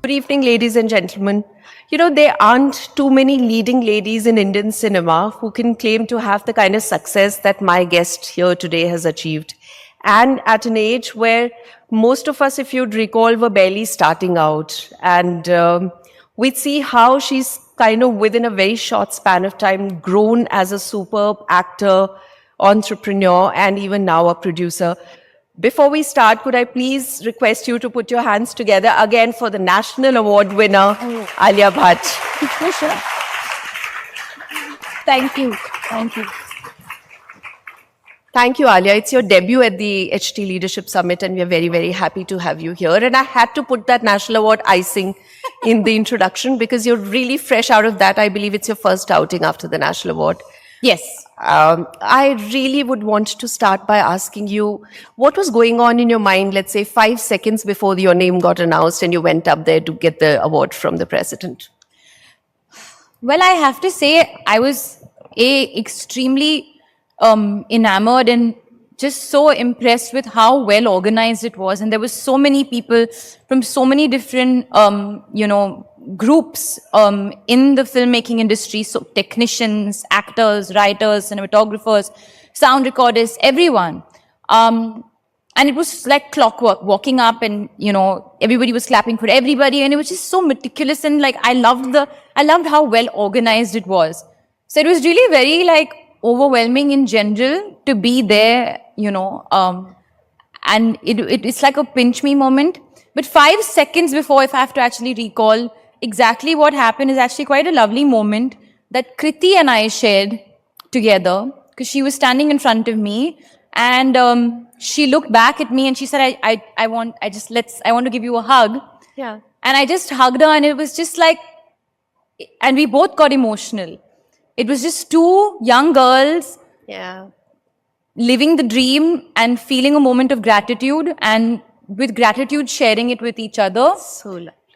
Good evening, ladies and gentlemen. You know, there aren't too many leading ladies in Indian cinema who can claim to have the kind of success that my guest here today has achieved. And at an age where most of us, if you'd recall, were barely starting out. And we'd see how she's kind of within a very short span of time grown as a superb actor, entrepreneur, and even now a producer. Before we start, could I please request you to put your hands together again for the National Award winner, ALIA BHATT. Sure. Thank you. Thank you. Thank you, Alia. It's your debut at the HT Leadership Summit, and we are very, very happy to have you here. And I had to put that National Award icing in the introduction because you're really fresh out of that. I believe it's your first outing after the National Award. Yes. I really would want to start by asking you, what was going on in your mind, let's say 5 seconds before your name got announced and you went up there to get the award from the president? Well, I have to say I was extremely enamored and just so impressed with how well organized it was. And there was so many people from so many different, groups in the filmmaking industry. So technicians, actors, writers, cinematographers, sound recorders, everyone. And it was like clockwork, walking up and, everybody was clapping for everybody. And it was just so meticulous. And like, I loved how well organized it was. So it was really very overwhelming in general to be there, and it's like a pinch me moment. But 5 seconds before, if I have to actually recall exactly what happened, is actually quite a lovely moment that Kriti and I shared together, because she was standing in front of me and she looked back at me and she said, I want to give you a hug. Yeah. And I just hugged her, and it was just like, and we both got emotional. It was just two young girls, living the dream and feeling a moment of gratitude, and with gratitude sharing it with each other.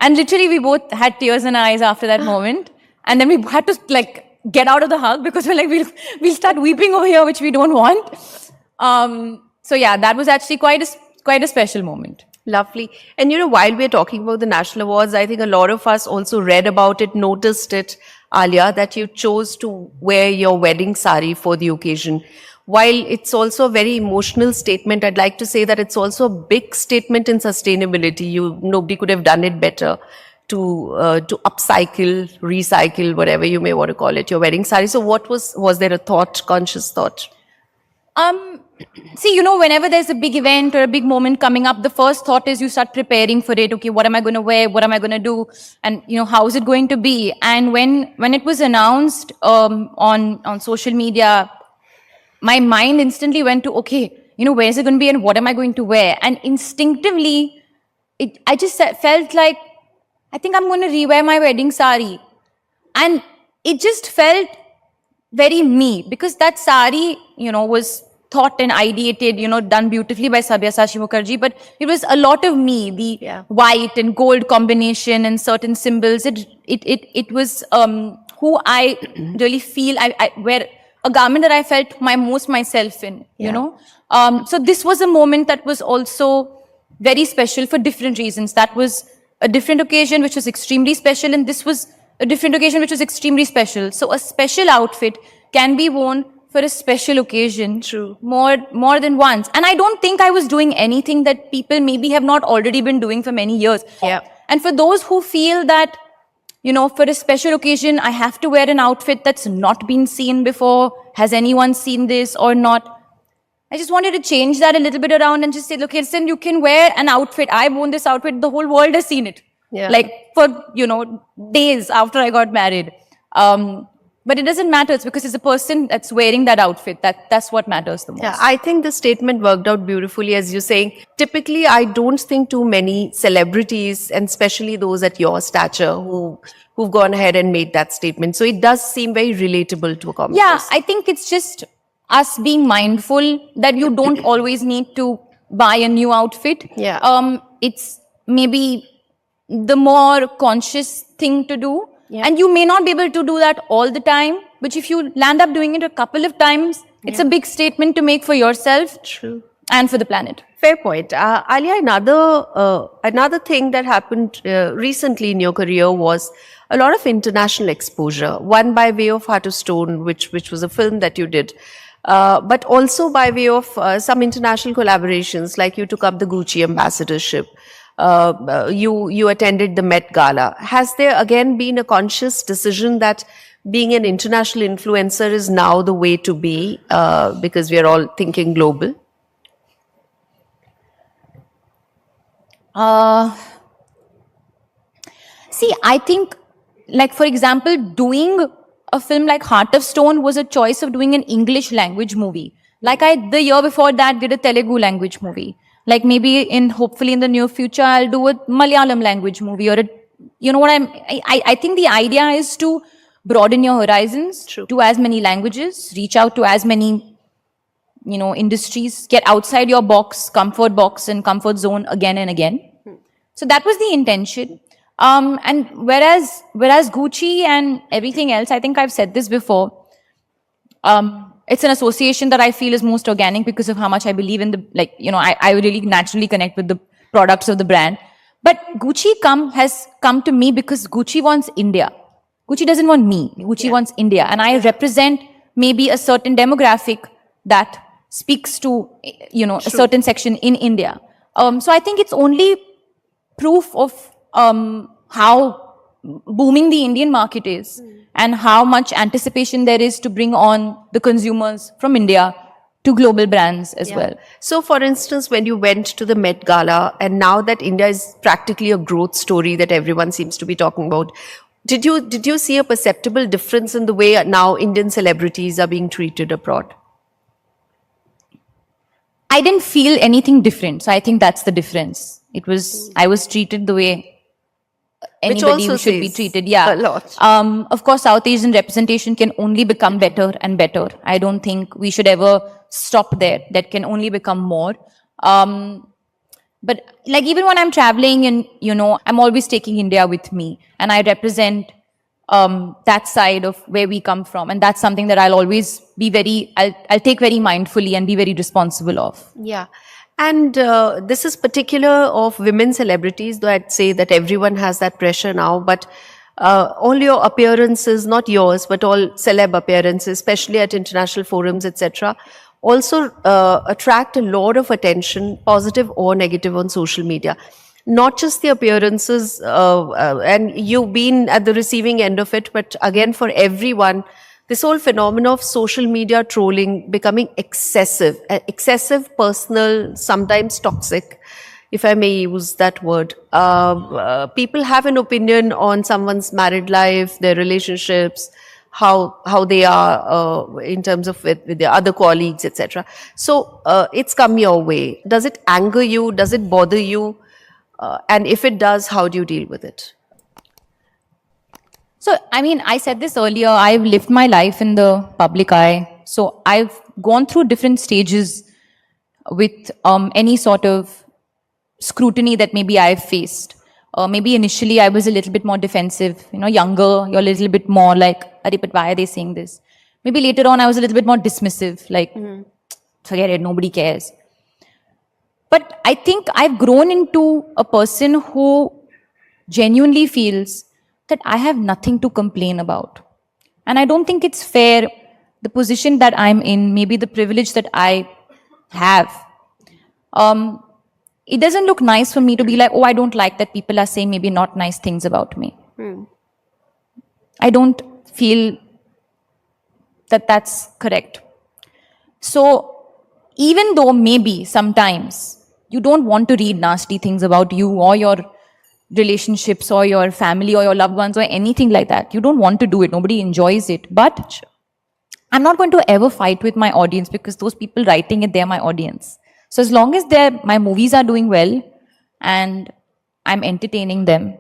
And literally we both had tears in our eyes after that moment. And then we had to get out of the hug because we're like, we'll start weeping over here, which we don't want. So yeah, that was actually quite a special moment. Lovely. And while we're talking about the National Awards, I think a lot of us also read about it, noticed it, Alia, that you chose to wear your wedding sari for the occasion. While it's also a very emotional statement, I'd like to say that it's also a big statement in sustainability. Nobody could have done it better to upcycle, recycle, whatever you may want to call it, your wedding sari. So what was there a thought, conscious thought? See, whenever there's a big event or a big moment coming up, the first thought is you start preparing for it. Okay, what am I going to wear? What am I going to do? And, how is it going to be? And when it was announced on social media, my mind instantly went to, okay, where is it going to be and what am I going to wear? And instinctively, I just felt like, I think I'm going to rewear my wedding sari. And it just felt very me, because that sari, was thought and ideated, done beautifully by Sabyasachi Mukherjee, but it was a lot of me, the white and gold combination and certain symbols. It was who I really feel I wear, a garment that I felt most myself in, So this was a moment that was also very special for different reasons. That was a different occasion which was extremely special, and this was a different occasion which was extremely special. So a special outfit can be worn for a special occasion. True. More than once. And I don't think I was doing anything that people maybe have not already been doing for many years. Yeah. And for those who feel that, for a special occasion, I have to wear an outfit that's not been seen before. Has anyone seen this or not? I just wanted to change that a little bit around and just say, look, listen, you can wear an outfit. I've worn this outfit. The whole world has seen it. Yeah. For, days after I got married. But it doesn't matter. It's because it's a person that's wearing that outfit. That's what matters the most. Yeah, I think the statement worked out beautifully, as you're saying. Typically, I don't think too many celebrities, and especially those at your stature, who've gone ahead and made that statement. So it does seem very relatable to a common person. I think it's just us being mindful that you don't always need to buy a new outfit. Yeah. It's maybe the more conscious thing to do. Yeah. And you may not be able to do that all the time, but if you land up doing it a couple of times, it's a big statement to make for yourself. True. and for the planet. Fair point. Alia, another thing that happened recently in your career was a lot of international exposure. One by way of Heart of Stone, which was a film that you did, but also by way of some international collaborations, like you took up the Gucci ambassadorship. You attended the Met Gala. Has there again been a conscious decision that being an international influencer is now the way to be because we are all thinking global? See, I think, like, for example, doing a film like Heart of Stone was a choice of doing an English language movie. Like the year before that, did a Telugu language movie. Like maybe hopefully in the near future, I'll do a Malayalam language movie or you know what I think the idea is to broaden your horizons, to as many languages, reach out to as many, industries, get outside your comfort box and comfort zone again and again. So that was the intention. And whereas Gucci and everything else, I think I've said this before, it's an association that I feel is most organic because of how much I believe in I really naturally connect with the products of the brand. But Gucci has come to me because Gucci wants India. Gucci doesn't want me. Gucci wants India. And I represent maybe a certain demographic that speaks to, a certain section in India. So I think it's only proof of how booming the Indian market is and how much anticipation there is to bring on the consumers from India to global brands as well. So, for instance, when you went to the Met Gala, and now that India is practically a growth story that everyone seems to be talking about, did you see a perceptible difference in the way now Indian celebrities are being treated abroad? I didn't feel anything different. So I think that's the difference. I was treated the way anybody who should be treated. Yeah. A lot. Of course, South Asian representation can only become better and better. I don't think we should ever stop there. That can only become more. But like even when I'm traveling and, I'm always taking India with me and I represent that side of where we come from. And that's something that I'll always be I'll take very mindfully and be very responsible of. Yeah. And this is particular of women celebrities, though I'd say that everyone has that pressure now. But all your appearances, not yours, but all celeb appearances, especially at international forums, etc., also attract a lot of attention, positive or negative, on social media. Not just the appearances, and you've been at the receiving end of it, but again, for everyone, this whole phenomenon of social media trolling becoming excessive, personal, sometimes toxic, if I may use that word. People have an opinion on someone's married life, their relationships, how they are in terms of with their other colleagues, etc. So it's come your way. Does it anger you? Does it bother you? And if it does, how do you deal with it? So, I said this earlier, I've lived my life in the public eye. So I've gone through different stages with any sort of scrutiny that maybe I've faced. Maybe initially I was a little bit more defensive, younger, you're a little bit more like, Arey, but why are they saying this? Maybe later on I was a little bit more dismissive, like, forget it, nobody cares. But I think I've grown into a person who genuinely feels that I have nothing to complain about. And I don't think it's fair, the position that I'm in, maybe the privilege that I have. It doesn't look nice for me to be like, oh, I don't like that people are saying maybe not nice things about me. I don't feel that that's correct. So even though maybe sometimes you don't want to read nasty things about you or your relationships or your family or your loved ones or anything like that, you don't want to do it. Nobody enjoys it. But I'm not going to ever fight with my audience because those people writing it, they're my audience. So as long as my movies are doing well and I'm entertaining them,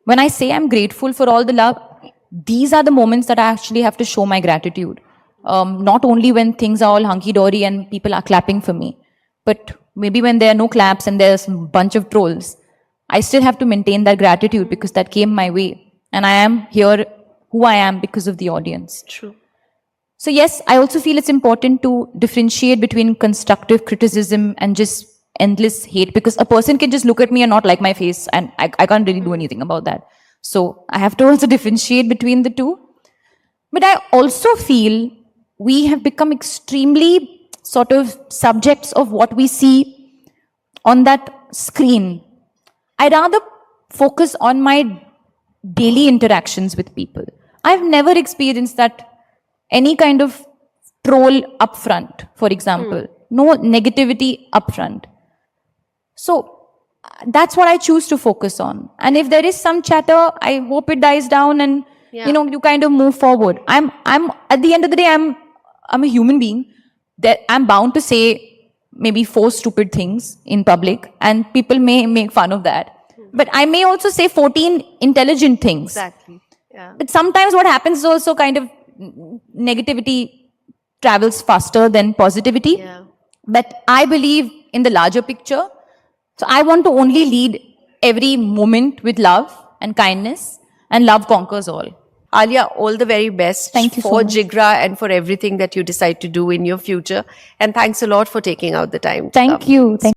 when I say I'm grateful for all the love, these are the moments that I actually have to show my gratitude. Not only when things are all hunky-dory and people are clapping for me, but maybe when there are no claps and there's a bunch of trolls, I still have to maintain that gratitude because that came my way. And I am here who I am because of the audience. True. So yes, I also feel it's important to differentiate between constructive criticism and just endless hate, because a person can just look at me and not like my face, and I can't really do anything about that. So I have to also differentiate between the two. But I also feel we have become extremely sort of subjects of what we see on that screen. I rather focus on my daily interactions with people. I've never experienced that any kind of troll upfront, for example. No negativity upfront. So that's what I choose to focus on. And if there is some chatter, I hope it dies down and you kind of move forward. I'm at the end of the day, I'm a human being that I'm bound to say maybe 4 stupid things in public, and people may make fun of that. But I may also say 14 intelligent things. Exactly. Yeah. But sometimes what happens is also kind of negativity travels faster than positivity. Yeah. But I believe in the larger picture. So I want to only lead every moment with love and kindness, and love conquers all. Alia, all the very best Thank you so for much. Jigra and for everything that you decide to do in your future. And thanks a lot for taking out the time. to Thank come. you.